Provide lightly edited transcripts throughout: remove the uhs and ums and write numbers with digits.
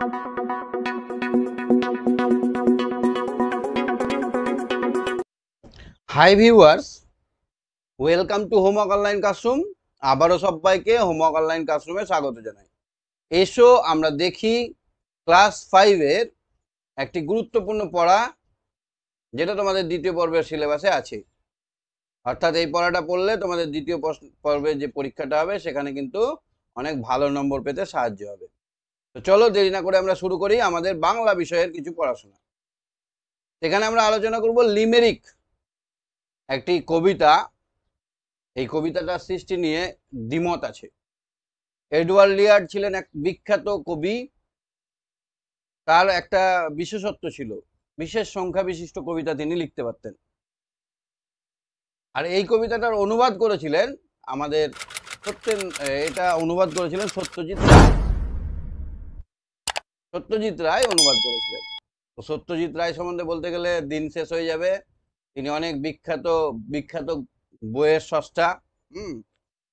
Hi viewers, welcome to homework online classroom. আবারও সবাইকে homework online ক্লাসরুমে স্বাগত জানাই। এসো আমরা দেখি ক্লাস 5-এর একটি গুরুত্বপূর্ণ পড়া, যেটা তোমাদের দ্বিতীয় পর্বের সিলেবাসে আছে। অর্থাৎ এই পড়াটা পড়লে তোমাদের দ্বিতীয় পর্বের যে পরীক্ষাটা হবে সেখানে কিন্তু অনেক ভালো নম্বর পেতে সাহায্য হবে। তো চলো দেরি না করে আমরা শুরু করি আমাদের বাংলা বিষয়ের কিছু পড়াশোনা। এখানে আমরা আলোচনা করব লিমেরিক, একটি কবিতা। এই কবিতাটার সৃষ্টি নিয়ে দ্বিমত আছে। এডওয়ার্ড লিয়ার্ড ছিলেন এক বিখ্যাত কবি। তার একটা বিশেষত্ব ছিল, বিশেষ সংখ্যা বিশিষ্ট কবিতা তিনি লিখতে পারতেন। আর এই কবিতাটার অনুবাদ করেছিলেন আমাদের এটা অনুবাদ করেছিলেন সত্যজিৎ রায়। সত্যজিৎ রায় অনুবাদ করেছিলেন। তো সত্যজিৎ রায় সম্বন্ধে বলতে গেলে দিন শেষ হয়ে যাবে। তিনি অনেক বিখ্যাত বিখ্যাত বইয়ের স্রষ্টা।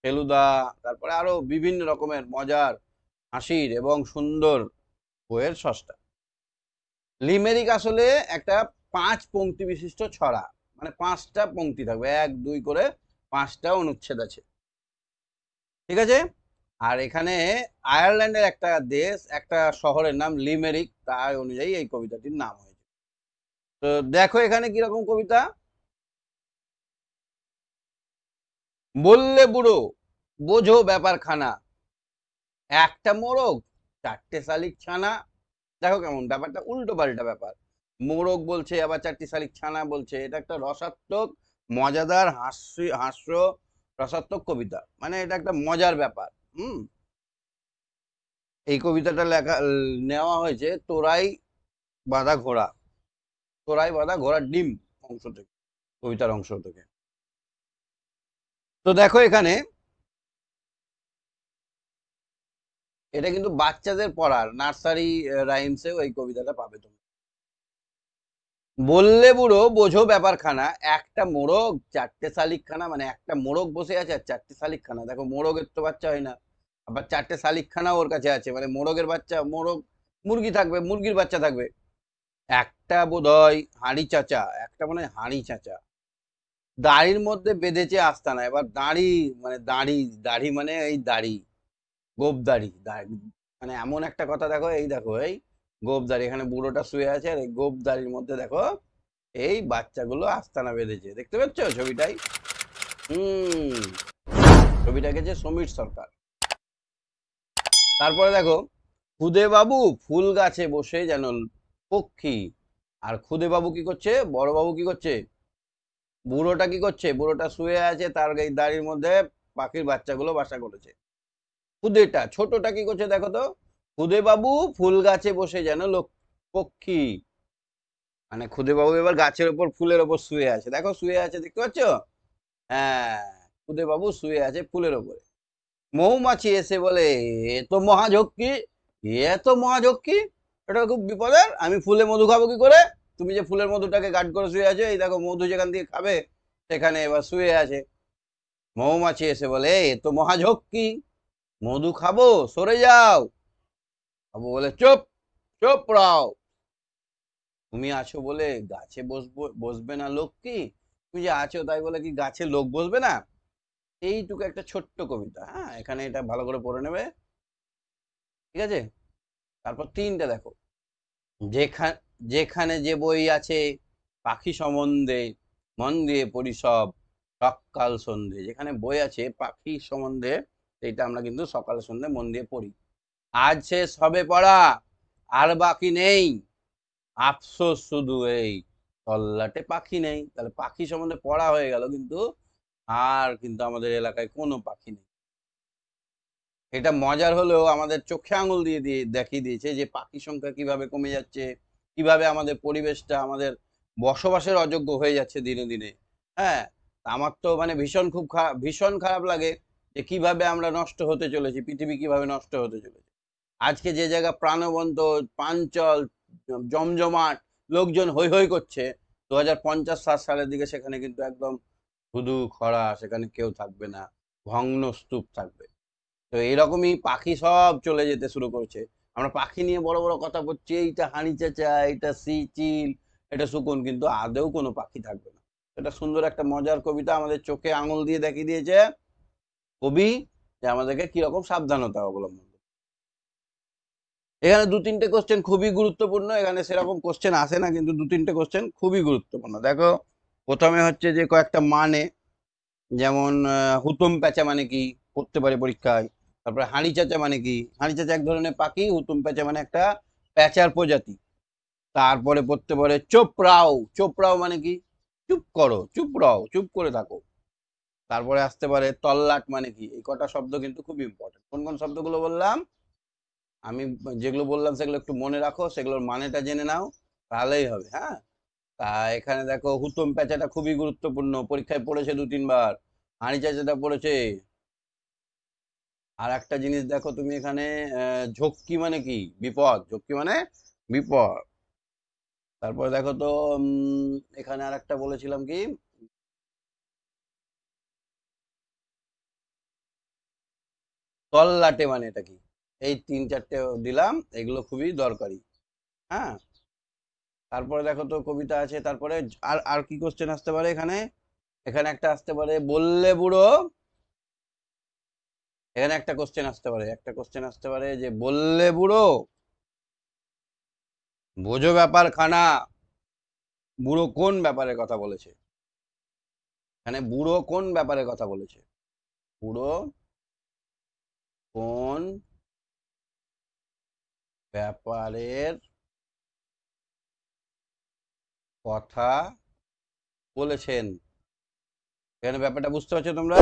ফেলুদা, তারপরে আরো বিভিন্ন রকমের মজার, হাসির এবং সুন্দর বইয়ের স্রষ্টা। লিমেরিক আসলে একটা 5 পংক্তি বিশিষ্ট ছড়া, মানে 5টা পংক্তি থাকবে, 1 2 করে 5টা অনুচ্ছেদ আছে, ঠিক আছে। আর এখানে আয়ারল্যান্ডের একটা দেশ, একটা শহরের নাম লিমেরিক, তাই অনুযায়ী এই কবিতাটির নাম হয়েছে। তো দেখো এখানে কিরকম কবিতা। বললে বুড়ো বোঝো ব্যাপার খানা, একটা মোরগ 4টে শালিক ছানা। দেখো কেমন ব্যাপারটা উল্টো পাল্টা ব্যাপার। মোরগ বলছে, আবার 4টি শালিক ছানা বলছে। এটা একটা রসাত্মক, মজাদার, হাস্য রসাত্মক কবিতা, মানে এটা একটা মজার ব্যাপার। এই কবিতাটা নেওয়া হয়েছে তোরাই বাঁধা ঘোড়া, তোরাই বাঁধা ঘোড়ার ডিম অংশ থেকে, কবিতার অংশ থেকে। তো দেখো এখানে এটা কিন্তু বাচ্চাদের পড়ার নার্সারি রাইমসেও এই কবিতাটা পাবে তুমি। বললে বুড়ো বোঝো ব্যাপার খানা, একটা মোরগ 4টে শালিক খানা, মানে একটা মোরগ বসে আছে আর 4টে শালিক খানা। দেখো মোরগের তো বাচ্চা হয় না, আবার 4টে শালিক খানা ওর কাছে আছে, মানে মোরগের বাচ্চা, মোরগ মুরগি থাকবে, মুরগির বাচ্চা থাকবে। একটা বোধহয় হাঁড়ি চাচা, একটা মানে হাঁড়ি চাচা, দাড়ির মধ্যে বেঁধেছে আস্তানা। এবার দাড়ি মানে দাড়ি, দাড়ি মানে এই দাড়ি, গোপ দাড়ি, মানে এমন একটা কথা। দেখো এই দেখো, এই গোপ দাড়ি, এখানে বুড়োটা শুয়ে আছে আর এই গোপ দাড়ির মধ্যে দেখো এই বাচ্চাগুলো আস্তানা বেঁধেছে। দেখতে পাচ্ছ ছবিটাই? ছবিটা গেছে সমীর সরকার। তারপরে দেখো, খুদে বাবু ফুল গাছে বসে যেন পক্ষী। আর খুদে বাবু কি করছে, বড় বাবু কি করছে, বুড়োটা কি করছে, বুড়োটা শুয়ে আছে, তার এই দাড়ির মধ্যে পাখির বাচ্চাগুলো বাসা করেছে। খুদেটা ছোটটা কি করছে দেখো তো, খুদে বাবু ফুল গাছে বসে যেন পক্ষী, মানে খুদে বাবু এবার গাছের ওপর, ফুলের ওপর শুয়ে আছে। দেখো শুয়ে আছে, দেখতে পাচ্ছ? হ্যাঁ, খুদে বাবু শুয়ে আছে ফুলের ওপরে। মৌমাছি এসে বলে এ তো মহাঝক্কি, এত মহাঝক্কি, এটা খুব বিপদের। আমি ফুলে মধু খাবো কি করে? তুমি যে ফুলের মধুটাকে গার্ড করে শুয়ে আছো, এই দেখো মধু যেখান দিয়ে খাবে সেখানে এবার শুয়ে আছে। মৌমাছি এসে বলে এ তো মহাঝক্কি, মধু খাবো, সরে যাও। বাবু বলে চুপ, চুপ রাও, তুমি আছো বলে গাছে বসবে না লোক কি? তুমি যে আছো তাই বলে কি গাছে লোক বসবে না? এইটুকু একটা ছোট্ট কবিতা। হ্যাঁ, এখানে এটা ভালো করে পড়ে নেবে, ঠিক আছে। তারপর 3টে দেখো, যেখানে যে বই আছে পাখি সম্বন্ধে, মন দিয়ে পড়ি সব সকাল সন্ধে। যেখানে বই আছে পাখি সম্বন্ধে, সেইটা আমরা কিন্তু সকাল সন্ধে মন দিয়ে পড়ি। আজ শেষ হবে পড়া, আর বাকি নেই, আফসোস শুধু এই তল্লাটে পাখি নেই। তাহলে পাখি সম্বন্ধে পড়া হয়ে গেল, কিন্তু আর কিন্তু আমাদের এলাকায় কোনো পাখি নেই। এটা মজার হলেও আমাদের চোখে আঙুল দিয়ে দিয়ে দেখিয়ে দিয়েছে যে পাখি সংখ্যা কিভাবে কমে যাচ্ছে, কিভাবে আমাদের পরিবেশটা আমাদের বসবাসের অযোগ্য হয়ে যাচ্ছে দিনে দিনে। হ্যাঁ, আমার তো মানে ভীষণ খারাপ লাগে যে কিভাবে আমরা নষ্ট হতে চলেছি, পৃথিবী কিভাবে নষ্ট হতে চলেছে। আজকে যে জায়গা প্রাণবন্ত, পাঞ্চল, জমজমাট, লোকজন হৈ হৈ করছে, 2050-60 সালের দিকে সেখানে কিন্তু একদম শুধু খরা, সেখানে কেউ থাকবে না, ভগ্ন স্তূপ থাকবে। তো এইরকমই পাখি সব চলে যেতে শুরু করছে। আমরা পাখি নিয়ে বড় বড় কথা বলছি, এইটা হাঁড়ি চাচা, এটা চিল, এটা শকুন, কিন্তু আদৌ কোনো পাখি থাকবে না। এটা সুন্দর একটা মজার কবিতা, আমাদের চোখে আঙুল দিয়ে দেখিয়ে দিয়েছে কবি যে আমাদেরকে কিরকম সাবধানতা অবলম্বন করতে। এখানে দু তিনটে কোশ্চেন খুবই গুরুত্বপূর্ণ, এখানে সেরকম কোশ্চেন আসে না, কিন্তু দু তিনটে কোশ্চেন খুবই গুরুত্বপূর্ণ। দেখো, প্রথমে হচ্ছে যে কয়েকটা মানে, যেমন হুতুম প্যাঁচা মানে কি, করতে পারে পরীক্ষায়। তারপরে হাঁড়ি চাচা মানে কি, হাঁড়ি চাচা এক ধরনের পাখি, হুতুম প্যাঁচা মানে একটা প্যাঁচার প্রজাতি। তারপরে পড়তে পারে চোপড়াও, চোপড়াও মানে কি, চুপ করো, চুপ রও, চুপ করে থাকো। তারপরে আসতে পারে তল্লাট মানে কি। এই কটা শব্দ কিন্তু খুব ইম্পর্টেন্ট। কোন কোন শব্দগুলো বললাম, আমি যেগুলো বললাম সেগুলো একটু মনে রাখো, সেগুলোর মানেটা জেনে নাও, তাহলেই হবে। হ্যাঁ, তা এখানে দেখো হুতুম প্যাঁচাটা খুবই গুরুত্বপূর্ণ, পরীক্ষায় পড়েছে দু তিনবার। হাঁড়ি চাচাটা পড়েছে। আর একটা জিনিস দেখো তুমি এখানে, ঝক্কি মানে কি, বিপদ, ঝক্কি মানে বিপদ। তারপরে দেখো তো, এখানে আর একটা বলেছিলাম কি, তল্লাটে মানে এটা কি। এই তিন চারটে দিলাম, এগুলো খুবই দরকারি। হ্যাঁ, তারপরে দেখো তো কবিতা আছে, তারপরে আর আর কি কোশ্চেন আসতে পারে এখানে, এখানে একটা আসতে পারে বললে বুড়ো, এখানে একটা কোশ্চেন আসতে পারে, একটা কোশ্চেন আসতে পারে যে বললে বুড়ো বোঝো ব্যাপার খানা। বুড়ো কোন ব্যাপারের কথা বলেছে, এখানে বুড়ো কোন ব্যাপারের কথা বলেছে, বুড়ো কোন ব্যাপারের কথা বলেছেন। এখানে ব্যাপারটা বুঝতে পারছো তোমরা,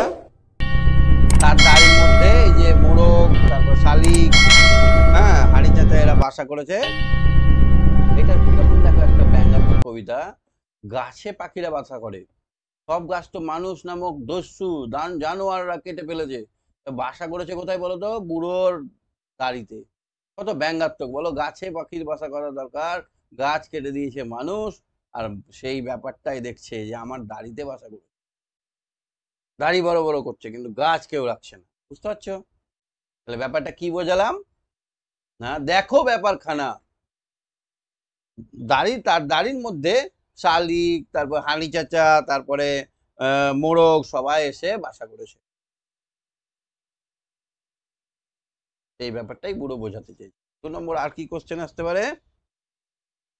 তার দাড়ির মধ্যে এই যে মোরগ, তারপর শালিক, হ্যাঁ, হাঁড়ি চাচা, এরা বাসা করেছে। এটা কিরকম দেখো, একটা ব্যঙ্গাত্মক কবিতা। গাছে পাখিরা বাসা করে, সব গাছ তো মানুষ নামক দস্যু জানোয়াররা কেটে ফেলেছে, তো বাসা করেছে কোথায় বলো তো, বুড়োর দাড়িতে। কত ব্যঙ্গাত্মক বলো, গাছে পাখির বাসা করা দরকার, গাছ কেটে দিয়েছে মানুষ, আর সেই ব্যাপারটাই দেখছে যে আমার দাড়িতে বাসা করে, দাড়ি বড় বড় করছে, কিন্তু গাছ কেউ রাখছে না। বুঝতে পারছো? তাহলে ব্যাপারটা কি বোঝালাম, না দেখো ব্যাপারখানা, দাড়ি, তার দাড়ির মধ্যে শালিক, তারপর হাঁড়ি চাচা, তারপরে মোরগ, সবাই এসে বাসা করেছে। এই ব্যাপারটাই বুড়ো বোঝাতে চাই। 2 নম্বর আর কি কোশ্চেন আসতে পারে,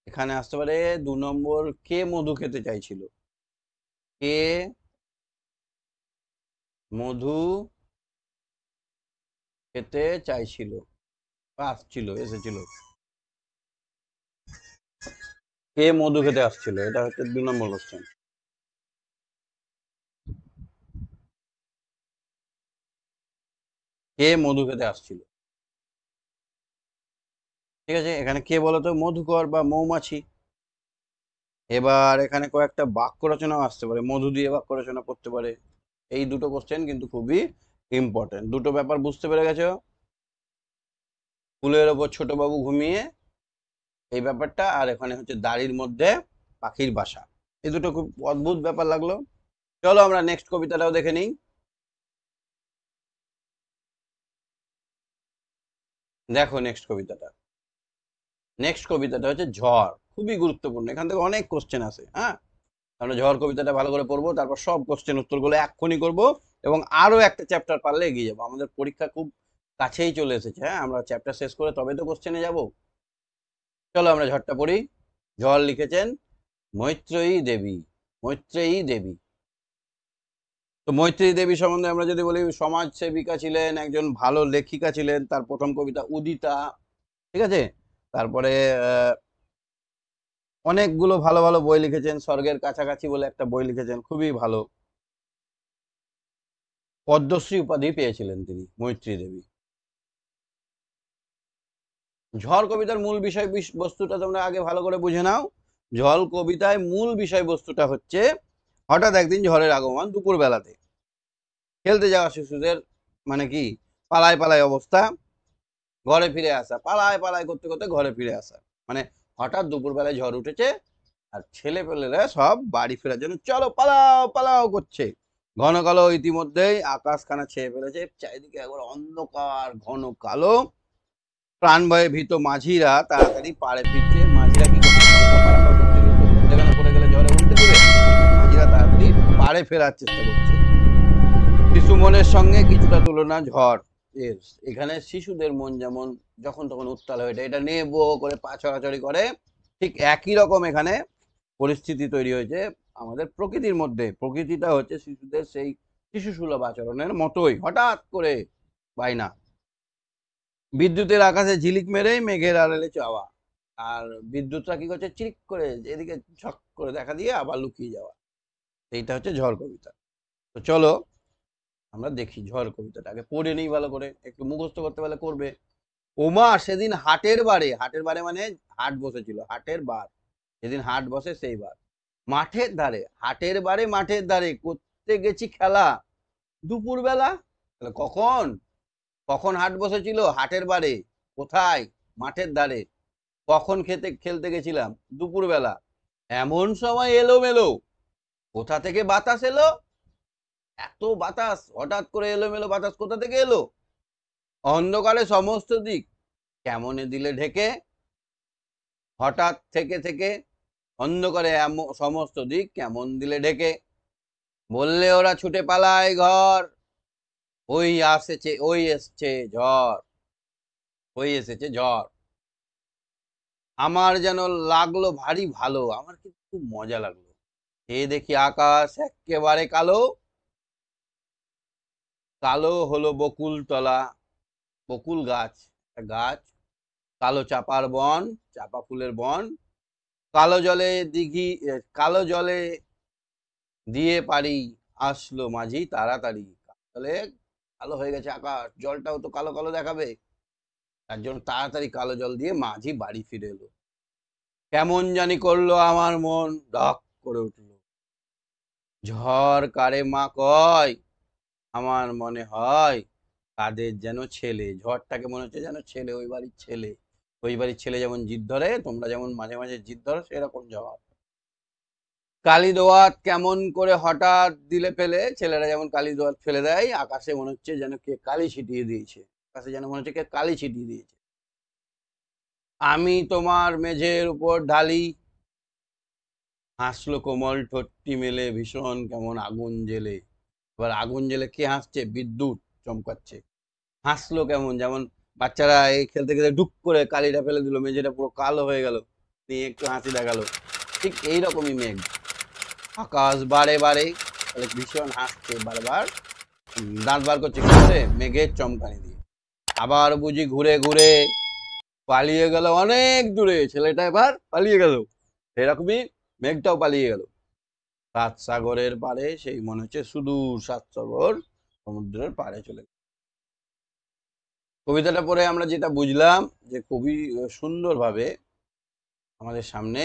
এখানে আসতে পারে 2 নম্বর, কে মধু খেতে চাইছিল, কে মধু খেতে চাইছিল, আসছিল, এসেছিল, কে মধু খেতে আসছিল, এটা হচ্ছে 2 নম্বর কোশ্চেন। কে মধু খেতে আসছিল, ঠিক আছে, এখানে কে বলতো, মধুকর বা মৌমাছি। এবার এখানে কয়েকটা বাক্য রচনাও আসতে পারে, মধু দিয়ে বাক্য রচনা করতে পারে। এই দুটো কোশ্চেন কিন্তু খুবই ইম্পর্টেন্ট। দুটো ব্যাপার বুঝতে পেরে গেছো, ফুলের ওপর ছোট বাবু ঘুমিয়ে, এই ব্যাপারটা, আর এখানে হচ্ছে দাড়ির মধ্যে পাখির বাসা। এই দুটো খুব অদ্ভুত ব্যাপার লাগলো। চলো আমরা নেক্সট কবিতাটাও দেখে নিই। দেখো নেক্সট কবিতাটা, নেক্সট কবিতাটা হচ্ছে ঝড়, খুবই গুরুত্বপূর্ণ, এখান থেকে অনেক কোশ্চেন আসে। হ্যাঁ, আমরা ঝড় কবিতাটা ভালো করে পড়বো, তারপর সব কোশ্চেন উত্তরগুলো এক্ষুনি করব, এবং আরো একটা চ্যাপ্টার পারলে এগিয়ে যাবো। আমাদের পরীক্ষা খুব কাছেই চলে এসেছে। হ্যাঁ, আমরা চ্যাপ্টার শেষ করে তবে তো কোশ্চেনে যাব। চলো আমরা ঝড়টা পড়ি। ঝড় লিখেছেন মৈত্রেয়ী দেবী, মৈত্রেয়ী দেবী। তো মৈত্রেয়ী দেবী সম্বন্ধে আমরা যদি বলি, সমাজ সেবিকা ছিলেন, একজন ভালো লেখিকা ছিলেন। তার প্রথম কবিতা উদিতা, ঠিক আছে। তারপরে অনেকগুলো ভালো ভালো বই লিখেছেন, স্বর্গের কাছাকাছি বলে একটা বই লিখেছেন, খুবই ভালো। পদ্মশ্রী উপাধি পেয়েছিলেন তিনি, মৈত্রী দেবী। ঝড় কবিতার মূল বিষয় বস্তুটা তোমরা আগে ভালো করে বুঝে নাও। ঝড় কবিতায় মূল বিষয়বস্তুটা হচ্ছে, হঠাৎ একদিন ঝড়ের আগমন দুপুর বেলাতে, খেলতে যাওয়া শিশুদের মানে কি, পালায় পালায় অবস্থা, ঘরে ফিরে আসা, পালায় পালায় করতে করতে ঘরে ফিরে আসা, মানে হঠাৎ দুপুর বেলায় ঝড় উঠেছে, আর ছেলে পেলেরা সব বাড়ি ফেরার জন্য চলো পালাও পালাও করছে। ঘন কালো ইতিমধ্যেই আকাশখানা ছেয়ে ফেলেছে, চারিদিকে একবার অন্ধকার ঘন কালো। প্রাণ ভয়ে ভীত মাঝিরা তাড়াতাড়ি পাড়ে ফিরছে। মাঝিরা কি করছে? নৌকা পারাপার করতে করতে মধ্যেখানে পড়ে গেলে ঝড়ে উল্টে দেবে। মাঝিরা তাড়াতাড়ি পাড়ে ফেরার চেষ্টা করছে। শিশু মনের সঙ্গে কিছুটা তুলনা ঝড় এর। এখানে শিশুদের মন যেমন যখন তখন উত্তাল হয়ে এটা নিয়ে বো করে পা ছড়াছড়ি করে, ঠিক একই রকম এখানে পরিস্থিতি তৈরি হয়েছে আমাদের প্রকৃতির মধ্যে। প্রকৃতিটা হচ্ছে শিশুদের সেই শিশু সুলভ আচরণের মতোই। হঠাৎ করে বাইনা বিদ্যুতের আকাশে ঝিলিক মেরেই মেঘের আড়ালে চাওয়া, আর বিদ্যুৎটা কি করছে? চিরিক করে এদিকে ঝক করে দেখা দিয়ে আবার লুকিয়ে যাওয়া। এইটা হচ্ছে ঝড় কবিতা। তো চলো আমরা দেখি ঝড় কবিতাটা, আগে পড়ে নিই ভালো করে, একটু মুখস্থ করতে পারলে করবে। ওমা সেদিন হাটের বারে, হাটের বারে মানে হাট বসেছিল, হাটের বার, যেদিন হাট বসে সেই বার। মাঠের ধারে, হাটের বারে মাঠের ধারে করতে গেছি খেলা দুপুর বেলা। কখন? কখন হাট বসেছিল? হাটের বারে। কোথায়? মাঠের ধারে। কখন খেলতে গেছিলাম? দুপুর বেলা। এমন সময় এলোমেলো, কোথা থেকে বাতাস এলো? এত বাতাস, হঠাৎ করে এলোমেলো বাতাস কোথা থেকে এলো? অন্ধকারে সমস্ত দিক কেমনে দিলে ঢেকে। হঠাৎ থেকে থেকে অন্ধকারে সমস্ত দিক কেমন দিলে ঢেকে। বললে ওরা ছুটে পালায় ঘর, ওই আসেছে, ওই এসছে ঝড়, ওই এসেছে ঝড়। আমার যেন লাগলো ভারী ভালো, আমার কিন্তু খুব মজা লাগলো। এ দেখি আকাশ একেবারে কালো, কালো হলো বকুল তলা, বকুল গাছ, গাছ, কালো চাপার বন, চাপা ফুলের বন, কালো জলে দিঘি, কালো জলে দিয়ে পারি আসলো মাঝি তাড়াতাড়ি। তাহলে কালো হয়ে গেছে আকাশ, জলটাও তো কালো কালো দেখাবে, তার জন্য তাড়াতাড়ি কালো জল দিয়ে মাঝি বাড়ি ফিরে এলো। কেমন জানি করলো আমার মন, ধক করে উঠলো। ঝড় কারে মা কয়, আমার মনে হয় কাদের যেন ছেলে। ঝড়টাকে মনে হচ্ছে যেন ছেলে, ওই বাড়ির ছেলে। ওই বাড়ির ছেলে যেমন জিদ ধরে, তোমরা যেমন মাঝে মাঝে জিদ ধরো, সেরকম ঝড়। কালি দোয়াত কেমন করে হঠাৎ দিলে ফেলে, ছেলেরা যেমন কালি দোয়াত ফেলে দেয়, আকাশে মনে হচ্ছে যেন কে কালি ছিটিয়ে দিয়েছে। আকাশে যেন মনে হচ্ছে কে কালি ছিটিয়ে দিয়েছে। আমি তোমার মেঝের উপর ঢালি, হাসলো কোমল ঠোঁটটি মেলে ভীষণ কেমন আগুন জেলে। এবার আগুন জেলে কে হাসছে? বিদ্যুৎ চমকাচ্ছে। হাসলো কেমন, যেমন বাচ্চারা এই খেলতে খেলতে ডুক করে কালিটা ফেলে দিল, মেঝেটা পুরো কালো হয়ে গেল, নিয়ে একটু হাসি দেখালো। ঠিক এইরকমই মেঘ, আকাশ বারে বারে তাহলে ভীষণ হাসছে বারবার, দাঁত বার করছে কি করে? মেঘের চমকানি দিয়ে। আবার বুঝি ঘুরে ঘুরে পালিয়ে গেল অনেক দূরে, ছেলেটা এবার পালিয়ে গেল। এরকমই মেঘটাও পালিয়ে গেল সাত সাগরের পারে, সেই মনে হচ্ছে সুদূর সাত সাগর সমুদ্রের পাড়ে চলে গেল। কবিতাটা পড়ে আমরা যেটা বুঝলাম, যে কবি সুন্দরভাবে আমাদের সামনে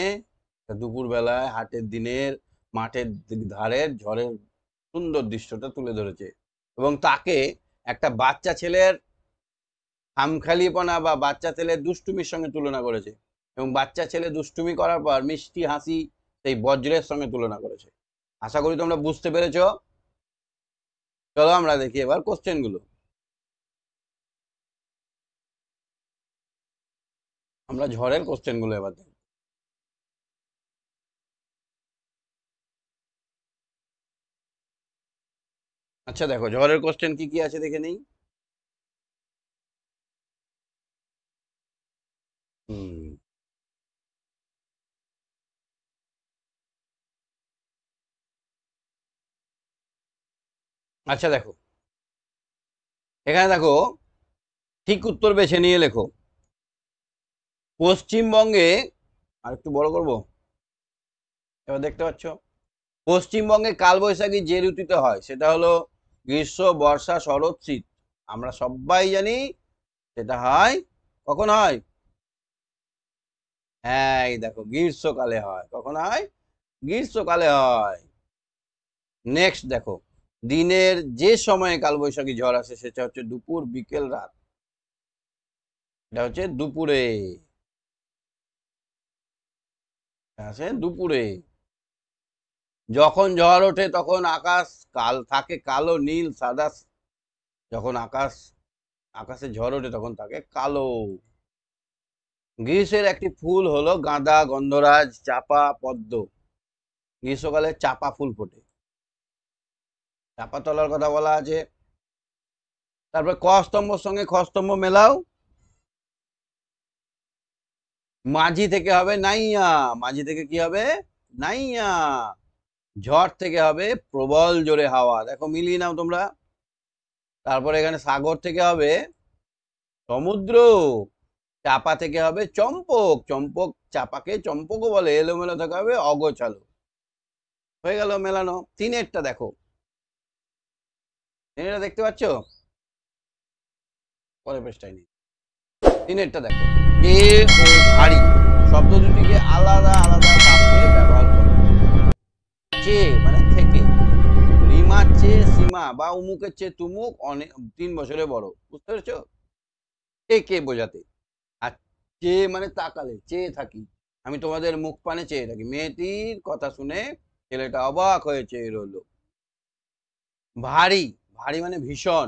দুপুর বেলায় হাটের দিনের মাঠের ধারের ঝড়ের সুন্দর দৃশ্যটা তুলে ধরেছে, এবং তাকে একটা বাচ্চা ছেলের খামখালিপনা বা বাচ্চা ছেলের দুষ্টুমির সঙ্গে তুলনা করেছে, এবং বাচ্চা ছেলে দুষ্টুমি করার পর মিষ্টি হাসি সেই বজ্রের সঙ্গে তুলনা করেছে। আশা করি তোমরা বুঝতে পেরেছো। চলো আমরা দেখি এবার কোশ্চেন গুলো। আমরা ঝড়ের কোশ্চেন গুলো এবার দেখি। আচ্ছা দেখো ঝড়ের কোশ্চেন কি কি আছে দেখে নেই। হুম, আচ্ছা দেখো, এখানে দেখো, ঠিক উত্তর বেছে নিয়ে লেখো। পশ্চিমবঙ্গে, আর একটু বড় করব, এবার দেখতে পাচ্ছ, পশ্চিমবঙ্গে কালবৈশাখী যে ঋতুতে হয় সেটা হলো গ্রীষ্ম, বর্ষা, শরৎ, শীত। আমরা সবাই জানি সেটা হয় কখন হয়? হ্যাঁ এই দেখো গ্রীষ্মকালে হয়। কখন হয়? গ্রীষ্মকালে হয়। নেক্সট দেখো, দিনের যে সময়ে কালবৈশাখী ঝড় আসে সেটা হচ্ছে দুপুর, বিকেল, রাত। এটা হচ্ছে দুপুরে আসে, দুপুরে। যখন ঝড় ওঠে তখন আকাশ থাকে কালো নীল সাদা। যখন আকাশে ঝড় ওঠে তখন থাকে কালো। গ্রীষ্মের একটি ফুল হলো গাঁদা, গন্ধরাজ, চাপা, পদ্ম। গ্রীষ্মকালে চাপা ফুল ফোটে। চাপা তলার কথা বলা আছে। তারপর ক স্তম্ভর সঙ্গে খ স্তম্ভ মেলাও। মাঝি থেকে হবে নাইয়া। মাঝি থেকে কি হবে? নাইয়া। ঝড় থেকে হবে প্রবল জোরে হাওয়া। দেখো মিলিয়ে নাও তোমরা। তারপরে এখানে সাগর থেকে হবে সমুদ্র। চাপা থেকে হবে চম্পক। চম্পক চাপাকে চম্পকও বলে। এলোমেলো থেকে হবে অগোছালো। হয়ে গেল মেলানো। তিনেরটা দেখো। তিনেরটা দেখতে পাচ্ছ? পরের পৃষ্ঠায় নেই। তিনেরটা দেখো। এ ও ভারী শব্দ দুটিকে আলাদা আলাদা বাক্যে ব্যবহার করে। চে মানে থেকে। রিমার চেয়ে সীমা বা উমুকের চেয়ে তুমুক অনেক 3 বছরে বড়। বুঝতে পেরেছো? কে বোঝাতে। আর চেয়ে মানে তাকালে চেয়ে থাকি। আমি তোমাদের মুখ পানে চেয়ে থাকি। মেয়েটির কথা শুনে ছেলেটা অবাক হয়ে চেয়ে রইল। ভারী। ভারী মানে ভীষণ।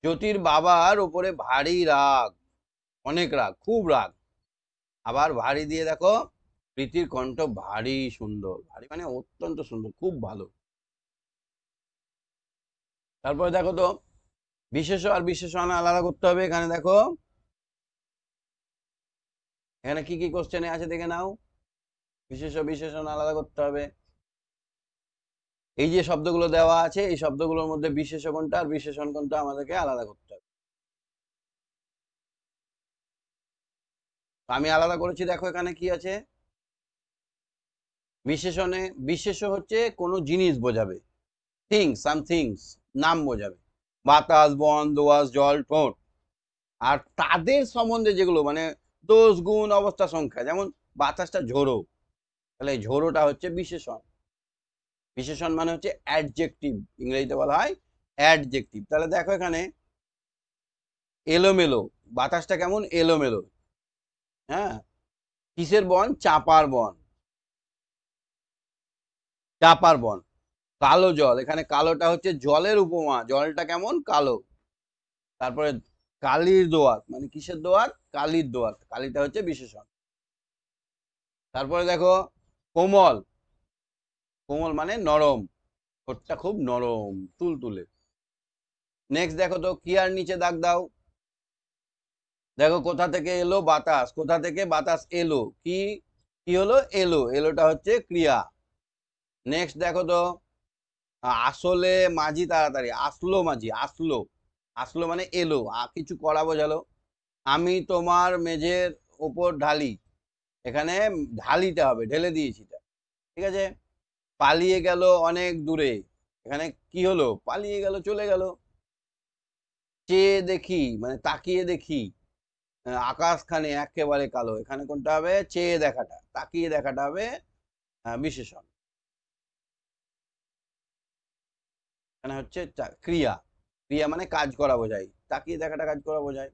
জ্যোতির বাবার উপরে ভারী রাগ। অনেক রাগ, খুব রাগ। আবার ভারী দিয়ে দেখো প্রীতির কণ্ঠ ভারী সুন্দর। ভারী মানে অত্যন্ত সুন্দর, খুব ভালো। তারপরে দেখো তো বিশেষ আর বিশেষণ আলাদা করতে হবে। এখানে দেখো এখানে কি কি কোশ্চেনে আছে দেখে নাও। বিশেষ বিশেষণ আলাদা করতে হবে। এই যে শব্দগুলো দেওয়া আছে এই শব্দগুলোর মধ্যে বিশেষ কোনটা আর বিশেষণ কোনটা আমাদেরকে আলাদা করতে হবে। আমি আলাদা করেছি। দেখো এখানে কি আছে। বিশেষণে বিশেষ হচ্ছে কোনো জিনিস বোঝাবে। থিংস, সামথিংস, নাম বোঝাবে। বাতাস, বন, দোআঁশ, জল, ঠোঁট। আর তাদের সম্বন্ধে যেগুলো মানে দোষ, গুণ, অবস্থা, সংখ্যা। যেমন বাতাসটা ঝোড়ো, তাহলে ঝোড়োটা হচ্ছে বিশেষণ। বিশেষণ মানে হচ্ছে অ্যাডজেক্টিভ। ইংরেজিতে বলা হয় অ্যাডজেক্টিভ। তাহলে দেখো এখানে এলোমেলো। বাতাসটা কেমন? এলোমেলো। হ্যাঁ। কিসের বন? চাপার বন। চাপার বন। কালো জল। এখানে কালোটা হচ্ছে জলের উপমা। জলটা কেমন? কালো। তারপরে কালির দোয়াত মানে কিসের দোয়াত? কালির দোয়াত। কালিটা হচ্ছে বিশেষণ। তারপরে দেখো কোমল। কোমল মানে নরম। ঠোঁটটা খুব নরম, তুলতুলে। নেক্সট দেখো তো কিয়ার নিচে দাগ দাও। দেখো কোথা থেকে এলো? বাতাস। কোথা থেকে বাতাস এলো? কি কি হলো? এলো। এলোটা হচ্ছে ক্রিয়া। নেক্সট দেখো তো আসলে মাঝি তাড়াতাড়ি। আসলো মাঝি। আসলো। আসলো মানে এলো, কিছু করা বোঝালো। আমি তোমার মেঝের ওপর ঢালি। এখানে ঢালিতে হবে, ঢেলে দিয়েছি। ঠিক আছে। পালিয়ে গেল অনেক দূরে। এখানে কি হলো? পালিয়ে গেল, চলে গেল। চেয়ে দেখি মানে তাকিয়ে দেখি আকাশখানে একেবারে কালো। এখানে কোনটা হবে? চেয়ে দেখাটা। তাকিয়ে দেখাটা হবে বিশেষণ। এখানে হচ্ছে ক্রিয়া। ক্রিয়া মানে কাজ করা বোঝায়। তাকিয়ে দেখাটা কাজ করা বোঝায়।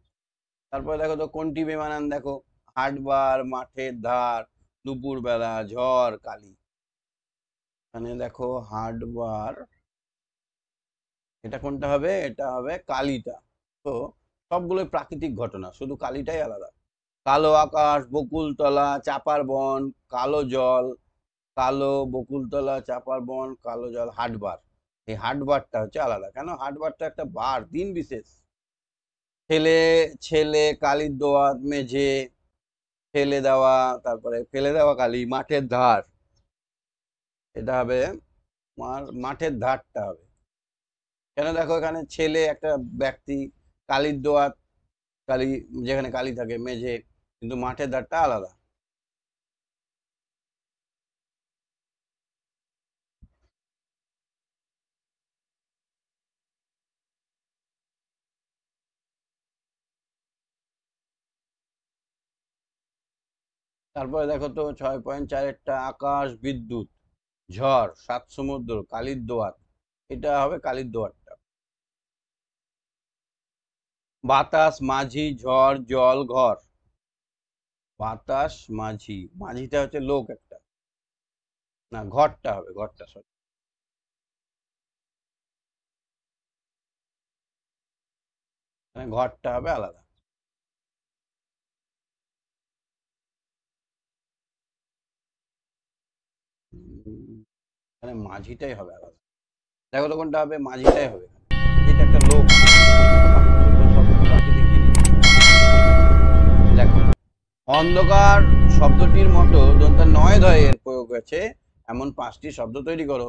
তারপরে দেখো তো কোনটি বেমানান দেখো। হাটবার, মাঠের ধার, দুপুর বেলা, ঝড়, কালি। এখানে দেখো হাটবার, এটা কোনটা হবে? এটা হবে কালিটা। তো সবগুলো প্রাকৃতিক ঘটনা, শুধু কালিটাই আলাদা। কালো আকাশ, বকুলতলা, চাপার বন, কালো জল। কালো বকুলতলা, চাপার বন, কালো জল, হাটবার। এই হাটবারটা হচ্ছে আলাদা। কেন? হাটবারটা একটা বার, দিন বিশেষ। ছেলে, ছেলে, কালির দোয়াত, মেঝে, ফেলে দেওয়া। তারপরে ফেলে দেওয়া কালি, মাঠের ধার। এটা হবে মাঠের ধারটা হবে। কেন? দেখো এখানে ছেলে একটা ব্যক্তি, কালির দোয়াত কালি, যেখানে কালি থাকে মেঝে, কিন্তু মাঠের ধারটা আলাদা। তারপরে দেখো তো 6.4-এরটা আকাশ, বিদ্যুৎ, ঝড়, সাত সমুদ্র, কালির দোয়াত। এটা হবে কালির দোয়াতটা। বাতাস, মাঝি, ঝড়, জল, ঘর। বাতাস, মাঝি। মাঝিটা হচ্ছে লোক একটা। না, ঘরটা হবে, ঘরটা, সরি। ঘরটা হবে আলাদা। এখানে মাঝিটাই হবে আলাদা। দেখো তো কোনটা হবে, মাঝিটাই হবে। এটা একটা লোক, সব প্রাকৃতিক জিনিস। দেখো, অন্ধকার শব্দটির মতো দন্তা নয় ধয়ে এর প্রয়োগ আছে এমন 5টি শব্দ তৈরি করো।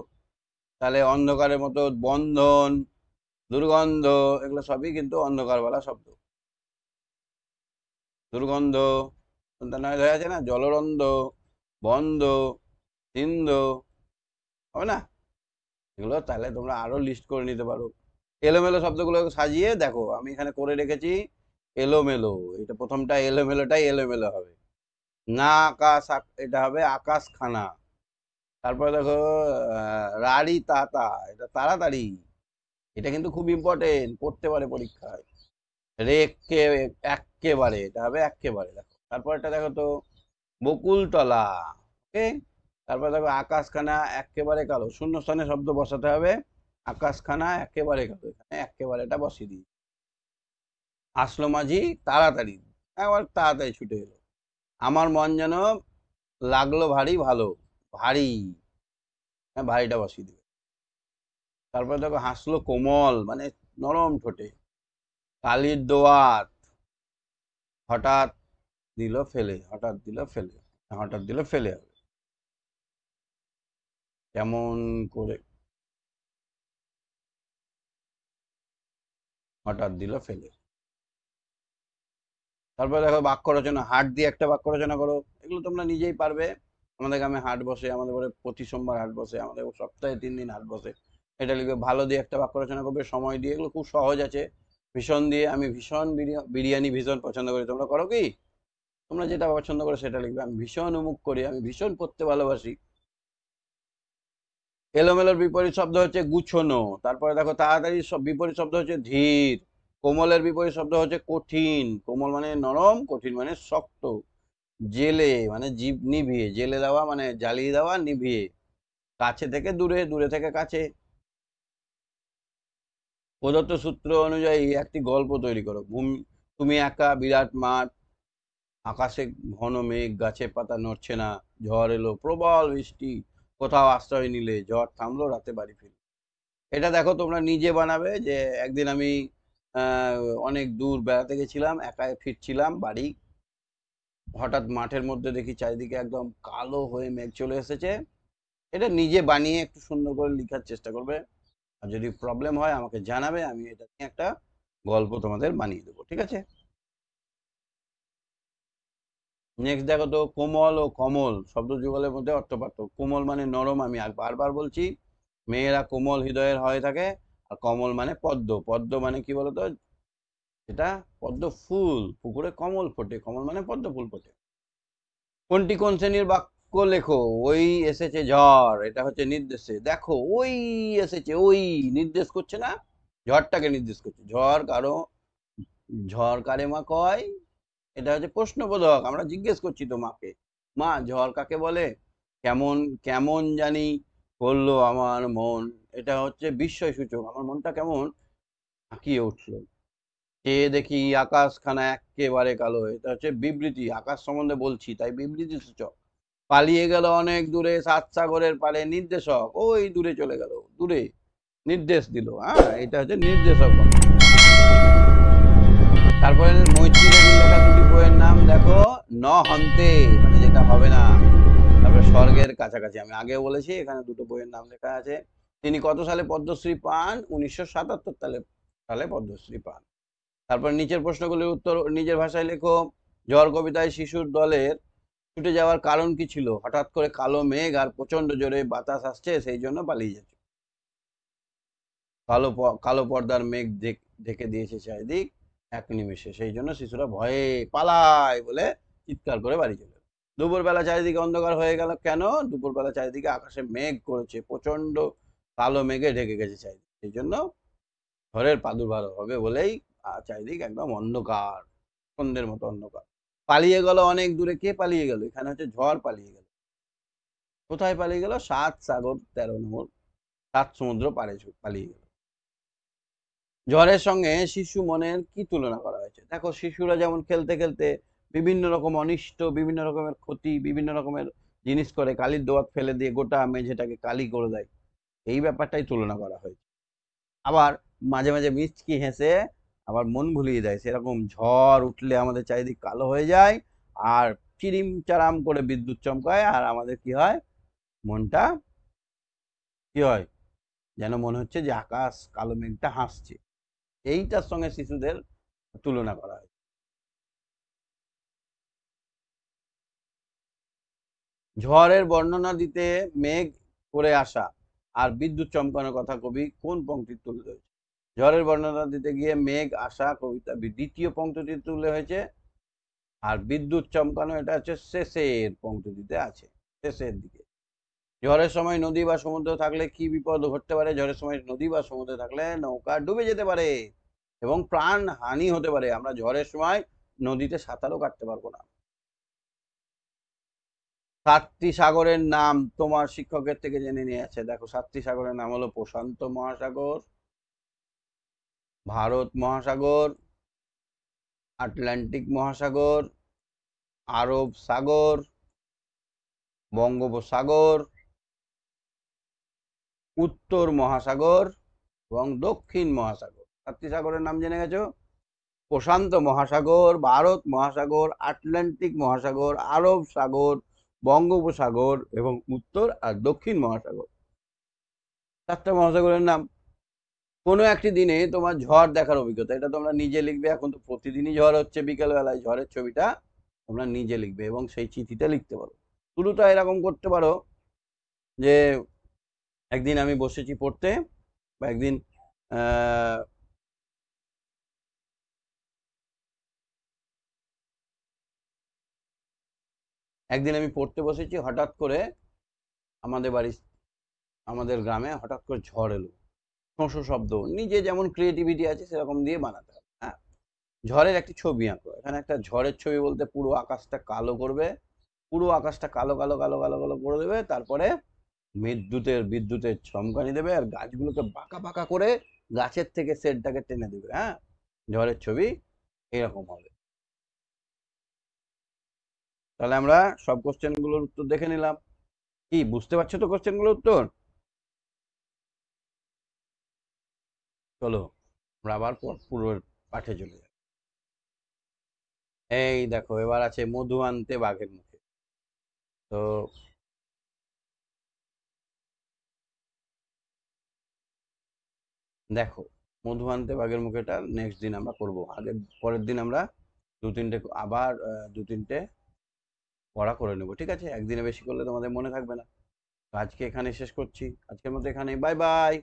তাহলে অন্ধকারের মতো বন্ধন, দুর্গন্ধ, এগুলো সবই কিন্তু অন্ধকার বলা শব্দ। দুর্গন্ধ, দন্তা নয় ধয়ে আছে না, জলরন্ধ, বন্ধ, সিন্ধ, হবে না? এগুলো তাহলে তোমরা আরো লিস্ট করে নিতে পারো। এলোমেলো শব্দগুলো সাজিয়ে দেখো, আমি এখানে করে রেখেছি এলোমেলো। এটা প্রথমটা এলোমেলোটাই এলোমেলো হবে। না আকাশ, এটা হবে আকাশ খানা। তারপরে দেখো রাড়ি তাতা, এটা তাড়াতাড়ি। এটা কিন্তু খুব ইম্পর্টেন্ট, পড়তে পারে পরীক্ষায়। রেখে এক্কেবারে, এটা হবে এক্কেবারে। দেখো তারপরটা দেখো তো, বকুলতলা। ওকে। তারপরে দেখো আকাশখানা এক্কেবারে কালো, শূন্যস্থানে শব্দ বসাতে হবে। আকাশখানা একেবারে কালো, এখানে এক্কেবারেটা বসিয়ে দিই। আসলো মাঝি তাড়াতাড়ি, একবার তাড়াতাড়ি ছুটে এলো। আমার মন যেন লাগলো ভারী ভালো, ভারী, হ্যাঁ ভারীটা বসিয়ে দিবে। তারপরে দেখো হাসলো কোমল, মানে নরম ঠোঁটে। কালির দোয়াত, হঠাৎ দিল ফেলে, হঠাৎ দিল ফেলে, হঠাৎ দিল ফেলে হবে। কেমন করে, হঠাৎ দিল ফেলে। তারপরে দেখো বাক্য রচনা, হাট দিয়ে একটা বাক্য রচনা করো। এগুলো তোমরা নিজেই পারবে। আমাদের গ্রামে হাট বসে, আমাদের ঘরে প্রতি সোমবার হাট বসে, আমাদের সপ্তাহে 3 দিন হাট বসে। এটা লিখবে, ভালো দিয়ে একটা বাক্য রচনা করবে, সময় দিয়ে। এগুলো খুব সহজ আছে। ভীষণ দিয়ে, আমি ভীষণ বিরিয়ানি ভীষণ পছন্দ করি, তোমরা করো কি? তোমরা যেটা পছন্দ করো সেটা লিখবে। আমি ভীষণ অমুক করি, আমি ভীষণ পড়তে ভালোবাসি। এলোমেলোর বিপরীত শব্দ হচ্ছে গুছোনো। তারপরে দেখো তাড়াতাড়ি সব বিপরীত শব্দ হচ্ছে ধীর। কোমলের বিপরীত শব্দ হচ্ছে কঠিন। কোমল মানে নরম, কঠিন মানে শক্ত। জেলে মানে জীব নিভিয়ে, জেলে দেওয়া মানে জ্বালিয়ে দেওয়া, নিভিয়ে। কাছে থেকে দূরে, দূরে থেকে কাছে। প্রদত্ত সূত্র অনুযায়ী একটি গল্প তৈরি করো। তুমি একা, বিরাট মাঠ, আকাশে ঘন মেঘ, গাছে পাতা নড়ছে না, ঝড় এলো, প্রবল বৃষ্টি, কোথাও আশ্রয় নিলে, ঝড় থামলো, রাতে বাড়ি ফিরল। এটা দেখো তোমরা নিজে বানাবে। যে একদিন আমি আহ, অনেক দূর বেড়াতে গেছিলাম, একাই ফিরছিলাম বাড়ি। হঠাৎ মাঠের মধ্যে দেখি চারিদিকে একদম কালো হয়ে মেঘ চলে এসেছে। এটা নিজে বানিয়ে একটু সুন্দর করে লেখার চেষ্টা করবে। আর যদি প্রবলেম হয় আমাকে জানাবে, আমি এটা নিয়ে একটা গল্প তোমাদের বানিয়ে দেবো, ঠিক আছে? নেক্সট দেখো তো, কোমল ও কমল শব্দ যুগলের মধ্যে অর্থ পার্থক্য। কোমল মানে নরম, আমি আর বারবার বলছি, মেয়েরা কোমল হৃদয়ের হয়ে থাকে। আর কমল মানে পদ্ম। পদ্ম মানে কি বলতো, এটা পদ্ম ফুল, পুকুরে কমল ফোটে, কমল মানে পদ্ম ফুল ফোটে। কোনটি কোন শ্রেণীর বাক্য লেখো? ওই এসেছে ঝড়, এটা হচ্ছে নির্দেশে। দেখো ওই এসেছে, ওই নির্দেশ করছে না, ঝড়টাকে নির্দেশ করছে। ঝড় কারো, ঝড় কারে মা কয়, এটা হচ্ছে প্রশ্নবোধক, আমরা জিজ্ঞেস করছি তো মাকে, মা ঝড় কাকে বলে? কেমন, কেমন জানি করলো আমার মন, এটা হচ্ছে বিস্ময় সূচক, আমার মনটা কেমন হাঁকিয়ে উঠলো। চেয়ে দেখি আকাশখানা একেবারে কালো, এটা হচ্ছে বিবৃতি, আকাশ সম্বন্ধে বলছি তাই বিবৃতি সূচক। পালিয়ে গেল অনেক দূরে, সাত সাগরের পারে, নির্দেশক, ওই দূরে চলে গেল, দূরে নির্দেশ দিল, হ্যাঁ এটা হচ্ছে নির্দেশক বাক্য। তারপরে মৈত্রী দেবীর লেখা 2টি বইয়ের নাম দেখো। ন হন্তে মানে যেটা হবে না। তারপরে স্বর্গের কাছাকাছি, আমি আগেও বলেছি, এখানে 2টো বইয়ের নাম লেখা আছে। তিনি কত সালে পদ্মশ্রী পান? 1977 সালে, সালে পদ্মশ্রী পান। তারপর নিচের প্রশ্নগুলির উত্তর নিজের ভাষায় লেখো। ঝড় কবিতায় শিশুর দলের ছুটে যাওয়ার কারণ কি ছিল? হঠাৎ করে কালো মেঘ আর প্রচন্ড জোরে বাতাস আসছে, সেই জন্য পালিয়ে যাচ্ছে। কালো পর্দার মেঘ ঢেকে দিয়েছে চারিদিক এক নিমেষে, সেই জন্য শিশুরা ভয়ে পালায় বলে চিৎকার করে বাড়ি চলে। দুপুরবেলা চারিদিকে অন্ধকার হয়ে গেল কেন? দুপুরবেলা চারিদিকে আকাশে মেঘ করেছে, প্রচন্ড কালো মেঘে ঢেকে গেছে চারিদিক, সেই জন্য ঝড়ের প্রাদুর্ভাব হবে বলেই চারিদিক একদম অন্ধকার, সন্ধ্যের মতো অন্ধকার। পালিয়ে গেল অনেক দূরে, কে পালিয়ে গেল? এখানে হচ্ছে ঝড় পালিয়ে গেল। কোথায় পালিয়ে গেল? 7 সাগর 13 নম্বর, 7 সমুদ্র পারে পালিয়ে গেল। ঝড়ের সঙ্গে শিশু মনের কি তুলনা করা হয়েছে? দেখো, শিশুরা যেমন খেলতে খেলতে বিভিন্ন রকম অনিষ্ট, বিভিন্ন রকমের ক্ষতি, বিভিন্ন রকমের জিনিস করে, কালির দোয়াত ফেলে দিয়ে গোটা মেঝেটাকে কালি করে দেয়, এই ব্যাপারটাই তুলনা করা হয়েছে। আবার মাঝে মাঝে মিচকি হেসে আবার মন ভুলিয়ে দেয়, সেরকম ঝড় উঠলে আমাদের চারিদিক কালো হয়ে যায়, আর চিরিম চারাম করে বিদ্যুৎ চমকায়, আর আমাদের কি হয়? মনটা কি হয়? যেন মনে হচ্ছে যে আকাশ কালো মেঘটা হাসছে। এইটার সঙ্গে শিশুদের তুলনা করা হয়। ঝড়ের বর্ণনা দিতে মেঘ করে আসা আর বিদ্যুৎ চমকানোর কথা কবি কোন পংক্তিতে তুলে ধরেছে? ঝড়ের বর্ণনা দিতে গিয়ে মেঘ আসা কবিতা দ্বিতীয় পংক্তিতে তুলে হয়েছে, আর বিদ্যুৎ চমকানো এটা হচ্ছে শেষের পংক্তিতে আছে, শেষের দিকে। ঝড়ের সময় নদী বা সমুদ্র থাকলে কি বিপদ ঘটতে পারে? ঝড়ের সময় নদী বা সমুদ্রে থাকলে নৌকা ডুবে যেতে পারে এবং প্রাণ হানি হতে পারে। আমরা ঝড়ের সময় নদীতে সাঁতারও কাটতে পারবো না। 7টি সাগরের নাম তোমার শিক্ষকের থেকে জেনে নিয়ে আছে। দেখো, 7টি সাগরের নাম হলো প্রশান্ত মহাসাগর, ভারত মহাসাগর, আটলান্টিক মহাসাগর, আরব সাগর, বঙ্গোপসাগর, উত্তর মহাসাগর এবং দক্ষিণ মহাসাগর। 7টি সাগরের নাম জেনে গেছো? প্রশান্ত মহাসাগর, ভারত মহাসাগর, আটলান্টিক মহাসাগর, আরব সাগর, বঙ্গোপসাগর এবং উত্তর আর দক্ষিণ মহাসাগর। 4টা মহাসাগরের নাম। কোনো একটি দিনে তোমার ঝড় দেখার অভিজ্ঞতা, এটা তোমরা নিজে লিখবে। এখন তো প্রতিদিনই ঝড় হচ্ছে, বিকেল বেলায় ঝড়ের ছবিটা তোমরা নিজে লিখবে এবং সেই চিঠিটা লিখতে পারো। শুরুটা এরকম করতে পারো যে একদিন আমি বসেছি পড়তে, বা একদিন আহ একদিন আমি পড়তে বসেছি, হঠাৎ করে আমাদের বাড়ি, আমাদের গ্রামে হঠাৎ করে ঝড় এলো, শোঁ শব্দ। নিজে যেমন ক্রিয়েটিভিটি আছে সেরকম দিয়ে বানাতে হবে। হ্যাঁ, ঝড়ের একটি ছবি আঁকো। এখানে একটা ঝড়ের ছবি বলতে পুরো আকাশটা কালো করবে, পুরো আকাশটা কালো কালো কালো কালো কালো করে দেবে, তারপরে বিদ্যুতের চমকানি দেবে, আর গাছগুলোকে বাঁকা বাঁকা করে গাছের থেকে শেডটাকে টেনে দেবে। হ্যাঁ, ঝড়ের ছবি এরকম হবে। তাহলে আমরা সব কোশ্চেন গুলোর উত্তর দেখে নিলাম। কি বুঝতে পারছো তো কোশ্চেন গুলোর উত্তর? চলো আমরা আবার পুরো পাঠে চলে যাই। এই দেখো, এবার আছে মধু আনতে বাঘের মুখে। তো দেখো, মধু আনতে বাঘের মুখেটা নেক্সট দিন আমরা করবো। আগের পরের দিন আমরা দু তিনটে আবার দু তিনটে পড়া করে নেবো, ঠিক আছে? একদিনে বেশি করলে তোমাদের মনে থাকবে না। তো আজকে এখানে শেষ করছি, আজকের মতো এখানে, বাই বাই।